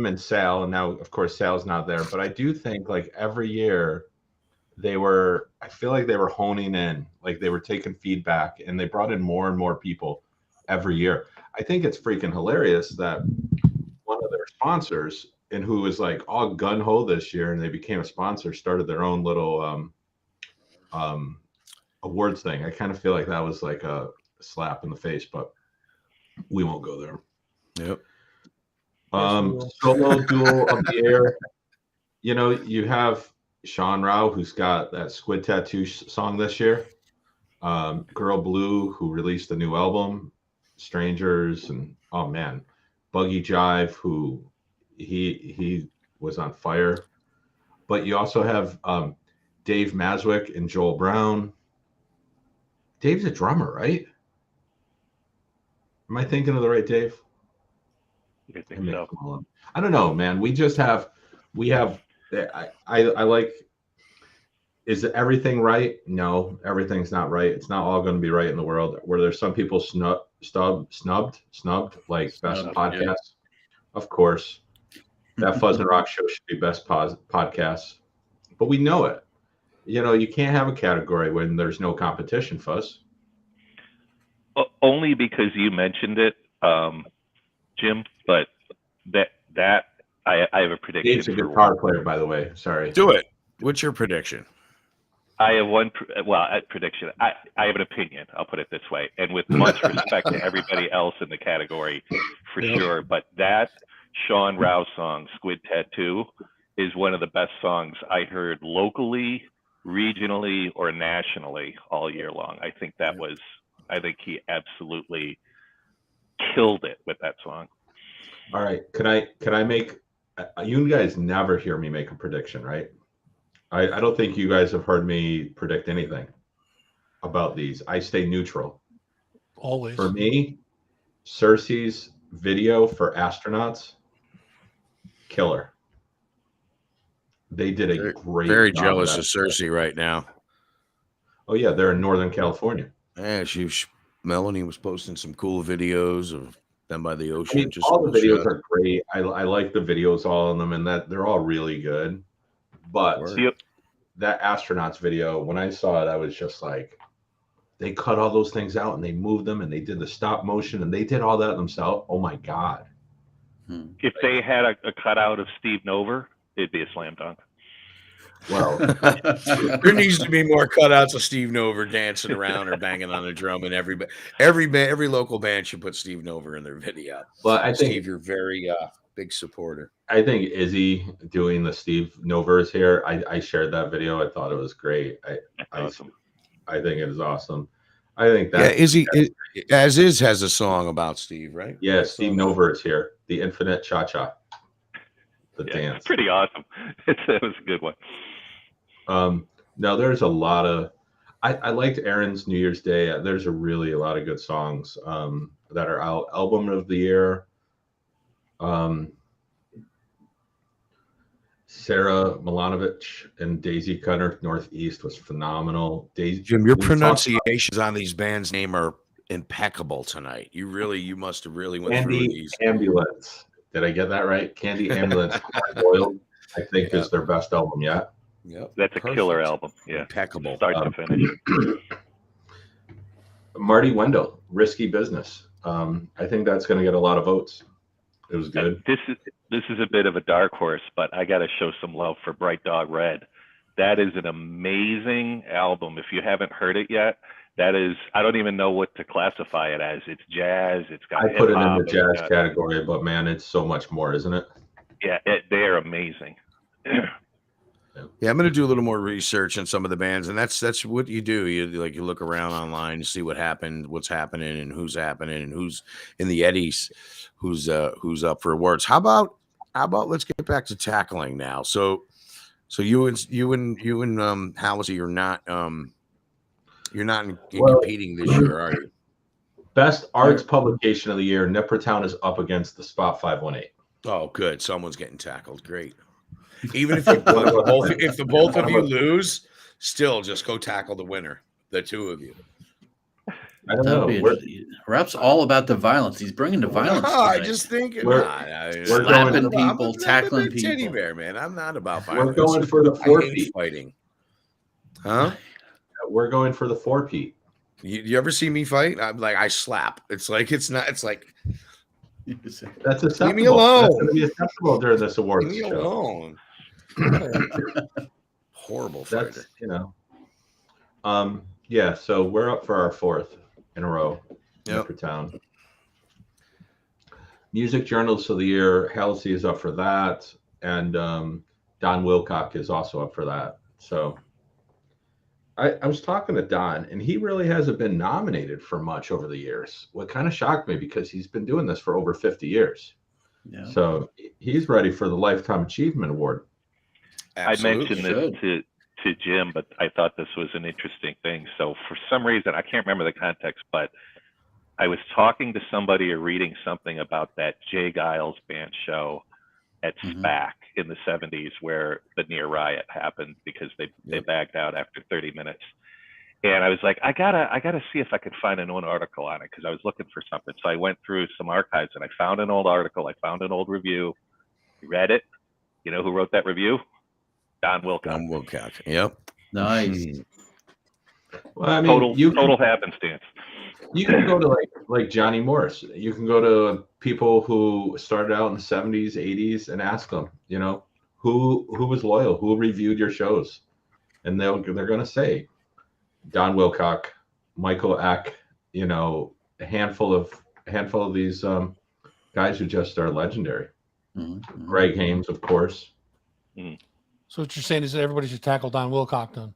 and Sal, and now of course Sal's not there, but I do think like every year I feel like they were honing in, like they were taking feedback, and they brought in more and more people every year. I think it's freaking hilarious that one of their sponsors, and who was like all gun ho this year, and they became a sponsor, started their own little awards thing. I kind of feel like that was like a slap in the face, but we won't go there. Yep. Solo duel of the year. You know, you have Sean Rao, who's got that Squid Tattoo song this year. Girl Blue, who released a new album, Strangers, and oh man, Buggy Jive, who he was on fire. But you also have Dave Maswick and Joel Brown. Dave's a drummer, right? Am I thinking of the right Dave? I think so. I don't know, man. We have. I like. Is everything right? No, everything's not right. It's not all going to be right in the world. Where there's some people snubbed, like best podcast. Yeah. Of course, that Fuzz and Rock show should be best podcast, but we know it. You know, you can't have a category when there's no competition, Fuzz. Only because you mentioned it, Jim. But that I have a prediction. Dave's a guitar player, by the way. Sorry. Do it. What's your prediction? I have one. Prediction. I have an opinion. I'll put it this way, and with much respect to everybody else in the category, for sure. But that Sean Rao song, "Squid Tattoo," is one of the best songs I heard locally, regionally, or nationally all year long. I think that was. I think he absolutely killed it with that song. All right. Can I make? You guys never hear me make a prediction, right? I don't think you guys have heard me predict anything about these. I stay neutral. Always. For me, Cersei's video for Astronauts, killer. They did a great Very job jealous of Cersei right now. Oh yeah, they're in Northern California. Yeah, Melanie was posting some cool videos of them by the ocean. I mean, all the videos are great. I like the videos, all of them, and that they're all really good. But that Astronauts video, when I saw it, I was just like, they cut all those things out and they moved them and they did the stop motion and they did all that themselves. Oh my God. If they had a cutout of Steve Nover, it'd be a slam dunk. Well, there needs to be more cutouts of Steve Nover dancing around or banging on a drum, and every local band should put Steve Nover in their video. Well, I think Steve, you're very big supporter. I think Izzy doing the Steve Novers here. I shared that video. I thought it was great. Awesome. I think it is awesome. I think that Izzy has a song about Steve, right? Yeah, Steve Nover is here. The Infinite Cha Cha. The dance. Pretty awesome. It was a good one. No, there's a lot of. I liked Aaron's New Year's Day. There's a lot of good songs that are out. Album of the year. Sarah Milanovic and Daisy Cutter Northeast was phenomenal. Jim, your pronunciations on these bands' name are impeccable tonight. You must have really went through these. Ambulance. Did I get that right? Candy Ambulance Boiled, I think is their best album yet. Yep. That's a killer album. Yeah. Impeccable. Start to finish. Marty Wendell, Risky Business. I think that's going to get a lot of votes. It was good. This is a bit of a dark horse, but I got to show some love for Bright Dog Red. That is an amazing album. If you haven't heard it yet, that is, I don't even know what to classify it as. It's jazz. It's got I put it in the jazz category, but man, it's so much more, isn't it? Yeah, they're amazing. Yeah, I'm going to do a little more research on some of the bands, and that's what you do. You look around online to see what happened, what's happening, and who's happening, and who's in the Eddies, who's up for awards. How about let's get back to tackling now. So you and Halsey, you're not competing this year, are you? Best arts publication of the year. Nippertown is up against the Spot 518. Oh, good. Someone's getting tackled. Great. Even if the both of you lose, still just go tackle the winner. The two of you. I don't know. Rap's all about the violence. He's bringing the violence. I just think we're slapping people, tackling people. Teddy bear, man. I'm not about violence. We're going for the 4-peat fighting. Huh? We're going for the 4-peat. You ever see me fight? I'm like, I slap. It's like it's like that's acceptable. Leave me alone. That's going to be acceptable during this awards Leave me show. alone. Horrible fighter. That's, yeah, so we're up for our 4th in a row. Nippertown. Music Journalist of the Year, Halsey is up for that, and Don Wilcock is also up for that. So I was talking to Don, and he really hasn't been nominated for much over the years. What kind of shocked me, because he's been doing this for over 50 years. Yeah. So he's ready for the Lifetime Achievement Award. Absolutely. I mentioned this to Jim, but I thought this was an interesting thing. So for some reason, I can't remember the context, but I was talking to somebody or reading something about that Jay Giles band show at SPAC in the 70s, where the near riot happened because they bagged out after 30 minutes. And I was like, I gotta see if I could find an old article on it, because I was looking for something. So I went through some archives and I found an old article. I found an old review. You read it? You know who wrote that review? Don Wilcock. Don Wilcock. Yep. Nice. Well, I mean, total happenstance. You can go to like Johnny Morris. You can go to people who started out in the 70s, 80s, and ask them, you know, who was loyal, who reviewed your shows, and they're going to say Don Wilcock, Michael Eck, you know, a handful of these guys who just are legendary. Greg Hames, of course. So what you're saying is that everybody should tackle Don Wilcock then?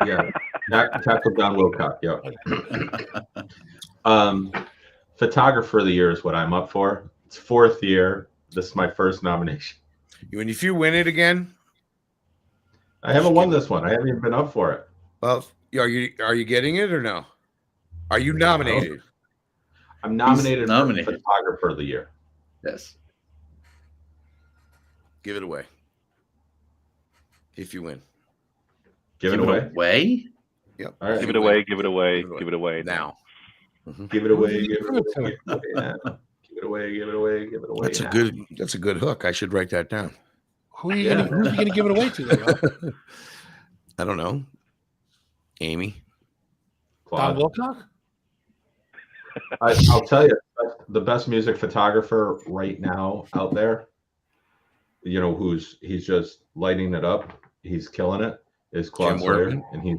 Yeah, tackle Don Wilcock. Yeah. Photographer of the Year is what I'm up for. It's 4th year. This is my first nomination. And if you win it again, I haven't won this one. I haven't even been up for it. Well, are you getting it or no? Are you nominated? I'm nominated for Photographer of the Year. Yes. Give it away. If you win. Give it away? Yep. All right. Give it away. Give it away. Give it away now. Give it away. Give it away. Give it away. Give it away. Give it away. That's a good hook. I should write that down. Who are you going to give it away to? Though? I don't know. Amy. Don Wilcock? I'll tell you, the best music photographer right now out there, you know, he's just lighting it up. He's killing it. Is Claude Sawyer, and he's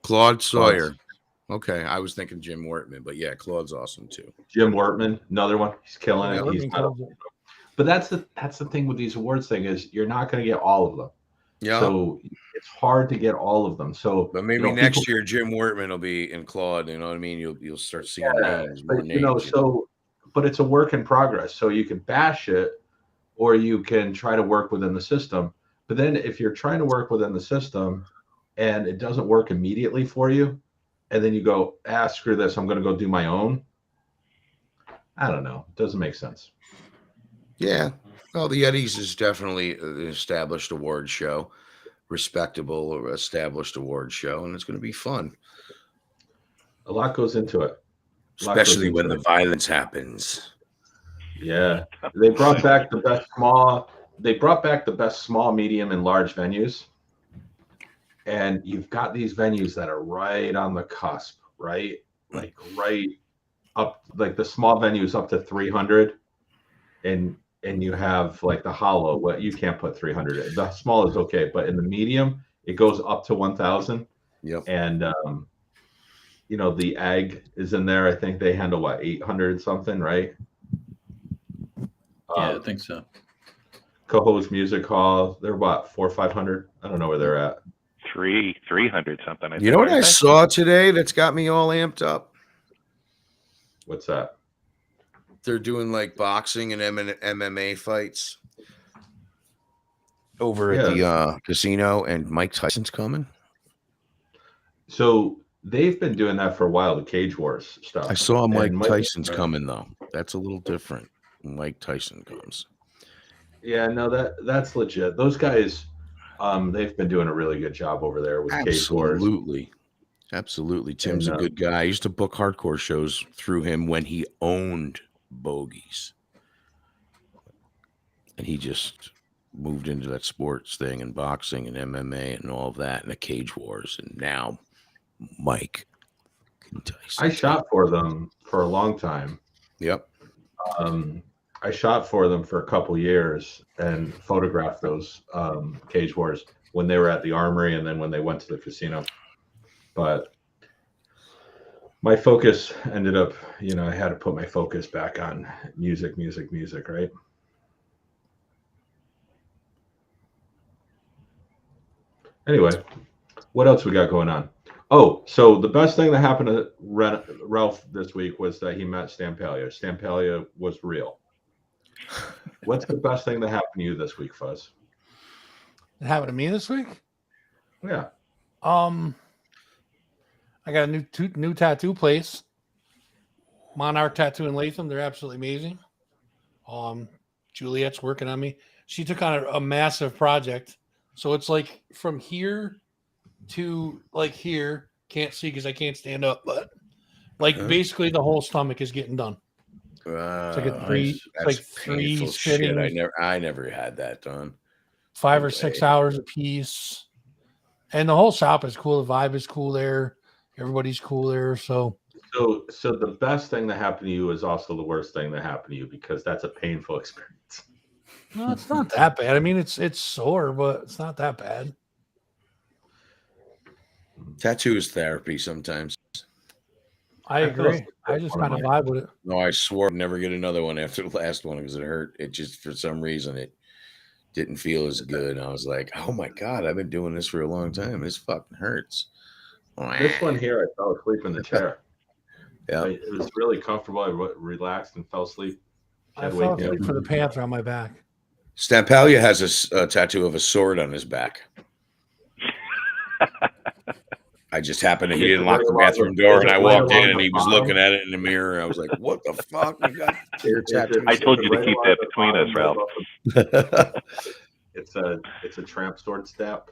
Claude Sawyer. Okay, I was thinking Jim Wortman, but yeah, Claude's awesome too. Jim Wortman, another one. He's killing it. But that's the thing with these awards thing, is you're not going to get all of them. Yeah. So it's hard to get all of them. So, but maybe next year Jim Wortman will be in Claude. You know what I mean? You'll start seeing names. But, but it's a work in progress. So you can bash it, or you can try to work within the system. But then if you're trying to work within the system and it doesn't work immediately for you, and then you go, screw this, I'm going to go do my own. I don't know. It doesn't make sense. Yeah. Well, the Eddies is definitely an established award show, respectable or established award show, and it's going to be fun. A lot goes into it. Especially when the violence happens. Yeah. They brought back the best small... They brought back the best small, medium, and large venues. And you've got these venues that are right on the cusp, right? Like right up, like the small venues up to 300. And you have like the Hollow, what you can't put 300 in. The small is okay, but in the medium, it goes up to 1,000. Yep. And, you know, the Egg is in there. I think they handle what, 800 something, right? Yeah, I think so. Coho's Music Hall, they're about 400 or 500. I don't know where they're at. 300 something. You know what I saw today that's got me all amped up? What's that? They're doing like boxing and MMA fights over at the casino, and Mike Tyson's coming. So they've been doing that for a while. The Cage Wars stuff. I saw Mike And Tyson's coming though. That's a little different. When Mike Tyson comes. Yeah, no, that's legit. Those guys, they've been doing a really good job over there with Cage Wars. Absolutely. Tim's And, a good guy. I used to book hardcore shows through him when he owned Bogies. And he just moved into that sports thing and boxing and MMA and all of that and the Cage Wars. And now Mike Tyson. I shot for them for a long time. Yep. I shot for them for a couple years and photographed those Cage Wars when they were at the Armory and then when they went to the casino. But my focus ended up, I had to put my focus back on music, right? Anyway, what else we got going on? Oh, so the best thing that happened to Ralph this week was that he met Stampelli. Stampelli was real. What's the best thing that happened to you this week, Fuzz? It happened to me this week? Yeah. I got a new tattoo place. Monarch Tattoo in Latham. They're absolutely amazing. Juliet's working on me. She took on a massive project. So it's like from here to like here. Can't see because I can't stand up, but basically the whole stomach is getting done. It's like a three shit. I never had that done. 5 or 6 hours a piece. And the whole shop is cool. The vibe is cool there. Everybody's cool there. So the best thing that happened to you is also the worst thing that happened to you because that's a painful experience. No, it's not that bad. I mean, it's sore, but it's not that bad. Tattoo is therapy sometimes. I agree. I just kind of vibe with it. No, I swore I'd never get another one after the last one because it hurt. It just, for some reason, it didn't feel as good. I was like, oh my God, I've been doing this for a long time. This fucking hurts. This one here, I fell asleep in the chair. Yeah. It was really comfortable. I relaxed and fell asleep. I fell asleep for the panther on my back. Stampelli has a tattoo of a sword on his back. I just happened to, he didn't lock the bathroom door, and I walked in, and he was looking at it in the mirror. I was like, what the fuck? You got your tattoo? I told you to keep that between us, Ralph. It's a tramp sword stab.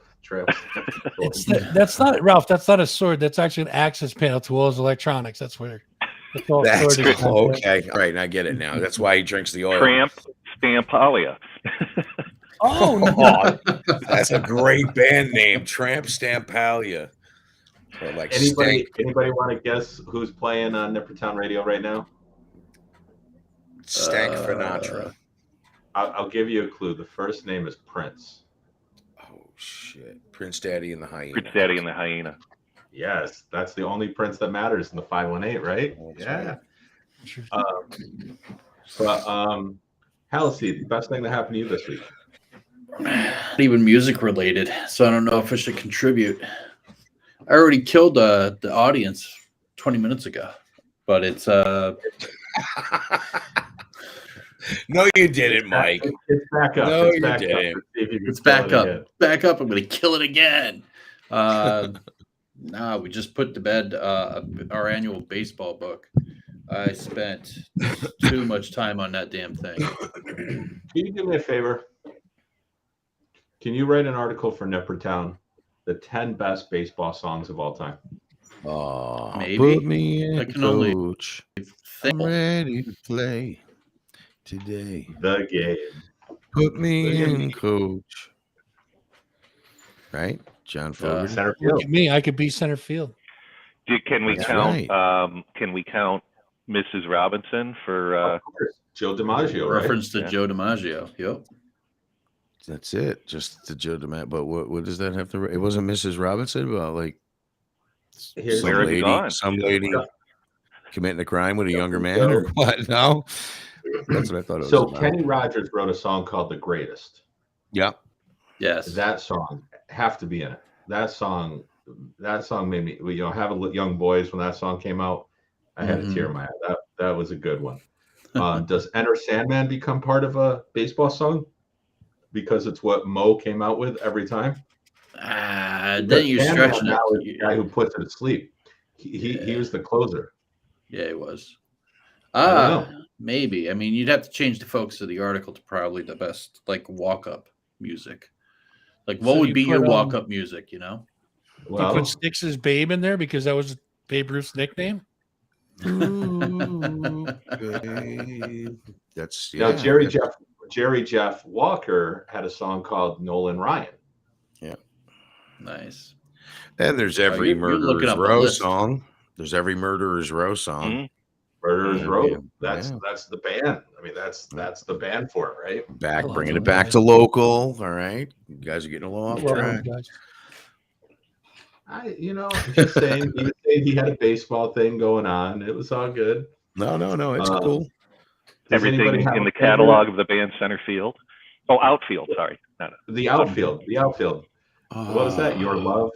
That's not Ralph. That's not a sword. That's actually an access panel to all his electronics. That's where. That's okay. All right, I get it now. That's why he drinks the oil. Tramp Stampelli. Oh, no. That's a great band name, Tramp Stampelli. Or like anybody want to guess who's playing on Nippertown Radio right now? Stank Sinatra. I'll give you a clue. The first name is Prince. Oh shit! Prince Daddy and the Hyena. Prince Daddy and the Hyena. Yes, that's the only Prince that matters in the 518, right? Yeah. Halsey, the best thing that happened to you this week? Not even music related, so I don't know if I should contribute. I already killed the audience 20 minutes ago, but it's No, you didn't, Mike. It's back up. No, it's you back didn't. up. It's back up. Back up. I'm going to kill it again. Nah, we just put to bed our annual baseball book. I spent too much time on that damn thing. Can you do me a favor? Can you write an article for Nippertown? The 10 best baseball songs of all time. Oh, maybe. Put me in, I can only coach. I'm ready to play today. The game. Put me in, coach. Right, John Fogerty. Center Look field. at me. I could be center field. Can we That's count? right. Can we count Mrs. Robinson for? Of course. Joe DiMaggio, right? Reference to Yeah. Joe DiMaggio. Yep. That's it. Just the Joe DiMaggio. But what does that have to? It wasn't Mrs. Robinson, but like Here's some Where is it lady, gone? some lady committing a crime with a younger man, or what? No, that's what I thought it was. So about. Kenny Rogers wrote a song called "The Greatest." Yeah. Yes. That song have to be in it. That song made me. Have young boys when that song came out. I had a tear in my eye. That was a good one. Does Enter Sandman become part of a baseball song? Because it's what Mo came out with every time. Then you're Sandman stretching now is it. the guy who puts it to sleep. He was the closer. Yeah, it was. I don't know. Maybe. I mean, you'd have to change the focus of the article to probably the best, like walk-up music. Like, what So would you be your put, walk-up music? You know? You Well, put Styx's Babe in there because that was Babe Ruth's nickname. Ooh, babe. That's now yeah. Jerry Jeff Walker had a song called Nolan Ryan. Nice. And there's every you're looking Murderer's up a Row list. song. There's every Murderer's Row song. Mhm. Murderers Yeah, Row. yeah. That's the band. I mean, that's the band for it, right? Back, I love bringing them it back guys. to local. All right, you guys are getting a little off Love track. them guys. I'm just saying he was saying he had a baseball thing going on. It was all good. No, it's Uh, cool. Does Everything anybody have in a the favorite? catalog of the band center field. Oh, outfield. Sorry. No. The outfield. What was that? Your Love.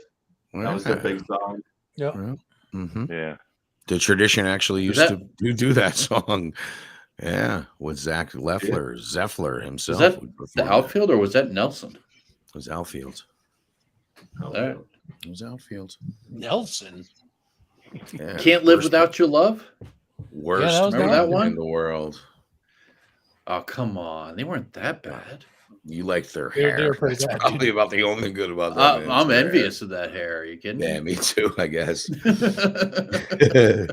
That was their big song. Yeah. Mm-hmm. Yeah. The tradition actually Is used that- to do that song. Yeah, with Zach Zeffler himself. Was that would perform the that. outfield or was that Nelson? It was outfield. Outfield. It was outfield. Nelson. Yeah, Can't live worst- without your love. Worst Yeah, that was Remember that band one? in the world. Oh, come on. They weren't that bad. You liked their They were hair. pretty That's bad, probably dude. about the only good about that. I'm envious of that hair. Are you kidding Yeah, me? me too, I guess.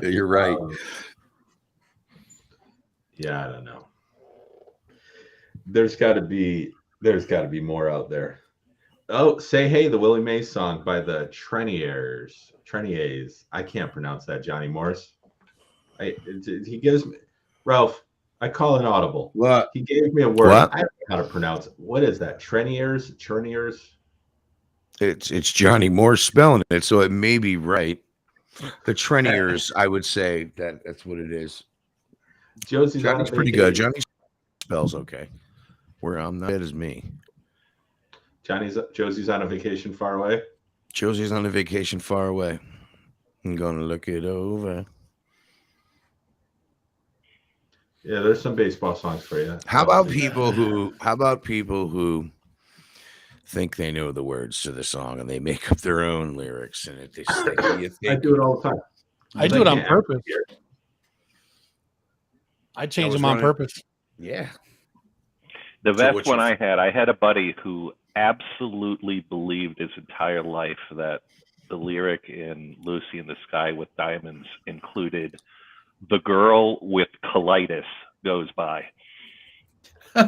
You're right. Yeah, I don't know. There's got to be more out there. Oh, Say Hey, the Willie Mays song by the Treniers. I can't pronounce that, Johnny Morris. He gives me, Ralph, I call an audible. What? He gave me a word. What? I don't know how to pronounce it. What is that? Treniers? It's Johnny Moore spelling it, so it may be right. The Treniers, I would say that's what it is. Josie's on Johnny's a pretty good. vacation. Johnny spells okay. Where I'm not as as me. Josie's on a vacation far away. Josie's on a vacation far away. I'm gonna look it over. Yeah, there's some baseball songs for you. How about people who think they know the words to the song and they make up their own lyrics and they think I do it all the time. I do it on Yeah. purpose. I change them on purpose. Yeah. The So best what's one your- I had a buddy who absolutely believed his entire life that the lyric in Lucy in the Sky with Diamonds included "The girl with colitis goes by." Nice.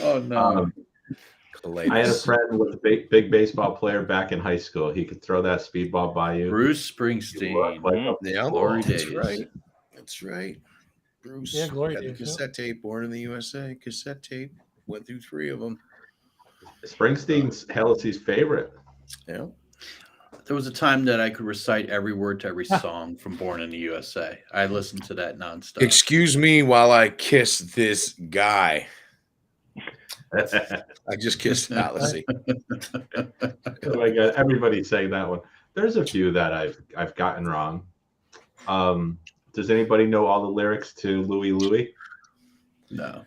Oh no. I had a friend with a big baseball player back in high school. He could throw that speedball by you. Bruce You look Springsteen. like a- Yeah, Glory that's days. right. That's right. Bruce Yeah, Glory had the days, yeah. cassette tape, Born in the USA. Cassette tape. Went through 3 of them. Springsteen's Halsey's favorite. Yeah. There was a time that I could recite every word to every song from Born in the USA. I listened to that nonstop. Excuse me while I kiss this guy. I just kissed Alice. Oh my God, everybody's saying that one. There's a few that I've gotten wrong. Does anybody know all the lyrics to Louie Louie? No.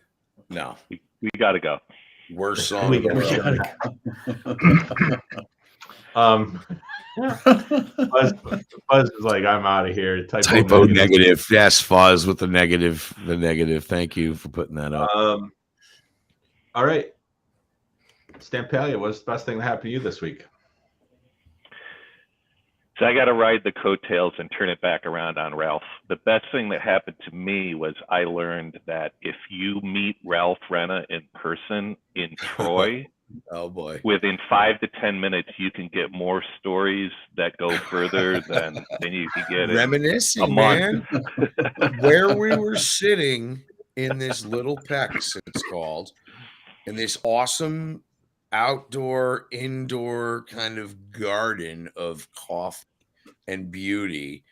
No. We got to go. Worst song We in the world. Buzz is like, I'm out of here. Typo negative. Yes, Fuzz with the negative. The negative. Thank you for putting that up. All right. Stampelli, what's the best thing that happened to you this week? So I got to ride the coattails and turn it back around on Ralph. The best thing that happened to me was I learned that if you meet Ralph Renna in person in Troy, Oh boy. within 5 to 10 minutes, you can get more stories that go further than you can get in a Reminiscing, month. man. Where we were sitting in this little Pecs, it's called, in this awesome outdoor, indoor kind of garden of coffee and beauty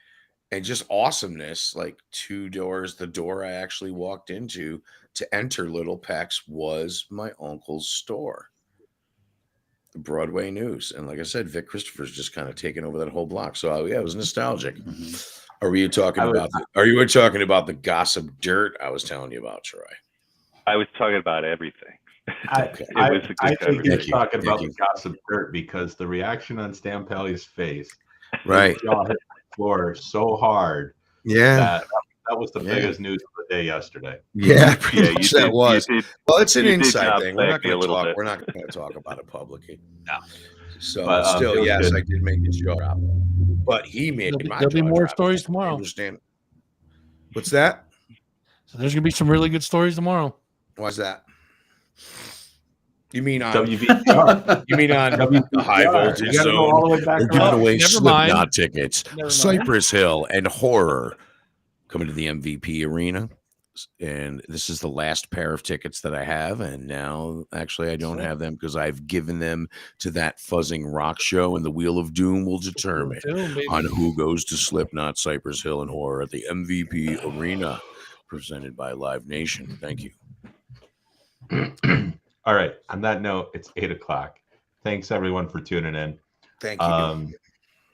and just awesomeness. Like 2 doors, the door I actually walked into to enter Little Pecs was my uncle's store, the Broadway News. And like I said, Vic Christopher's just kind of taken over that whole block. So yeah, it was nostalgic. Are you talking about the gossip dirt I was telling you about, Troy? I was talking about everything. Okay. It was a good I think conversation. you're talking Thank about you. the gossip dirt because the reaction on Stampelli's face Right. His jaw hit the floor so hard Yeah. that was the biggest news of the day yesterday. Yeah. Yeah, you that did. was. You did. Well, it's an You did inside knock thing. We're back not me a going to little talk. bit. We're not going to talk about it publicly. No. So, But, still, it was yes, good. I did make his jaw drop. But he made my There'll be jaw more drop. stories I tomorrow. understand. What's that? So there's gonna be some really good stories tomorrow. Why's that? You mean on WVTR. You mean on WVTR. the high voltage You gotta go zone? all the way back We're to giving that. away Never Slipknot mind. tickets, Never mind. Cypress Hill, and Horror coming to the MVP Arena. And this is the last pair of tickets that I have. And now, actually, I don't have them because I've given them to that fuzzing rock show, and the Wheel of Doom will determine on who goes to Slipknot, Cypress Hill, and Horror at the MVP Arena, presented by Live Nation. Thank you. All right. On that note, it's 8:00. Thanks everyone for tuning in. Thank you.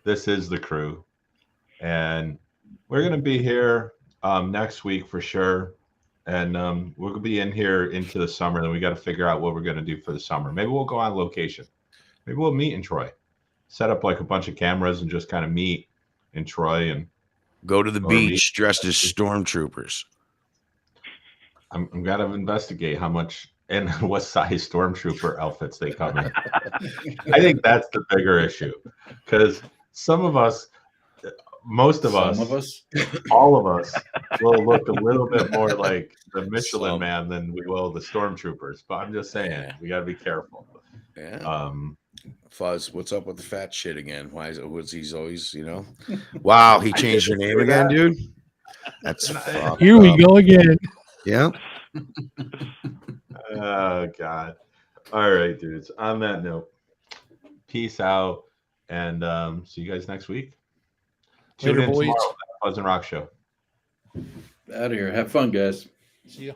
This is the crew, and we're gonna be here next week for sure. And we're gonna be in here into the summer. Then we got to figure out what we're gonna do for the summer. Maybe we'll go on location. Maybe we'll meet in Troy. Set up like a bunch of cameras and just kind of meet in Troy and Go to the beach dressed as stormtroopers. I'm gotta investigate how much and what size stormtrooper outfits they come in. I think that's the bigger issue, because some of us, most of us, all of us will look a little bit more like the Michelin Man than we will the stormtroopers. But I'm just saying, we gotta be careful. Yeah. Fuzz, what's up with the fat shit again? Why is it? What's he's always, Wow, he changed your name again, dude. That's here we go again. Yeah. Oh God. All right, dudes. On that note, peace out, and see you guys next week. Tune Later, in boys. tomorrow. Fuzz and Rock Show. Out of here. Have fun, guys. See ya.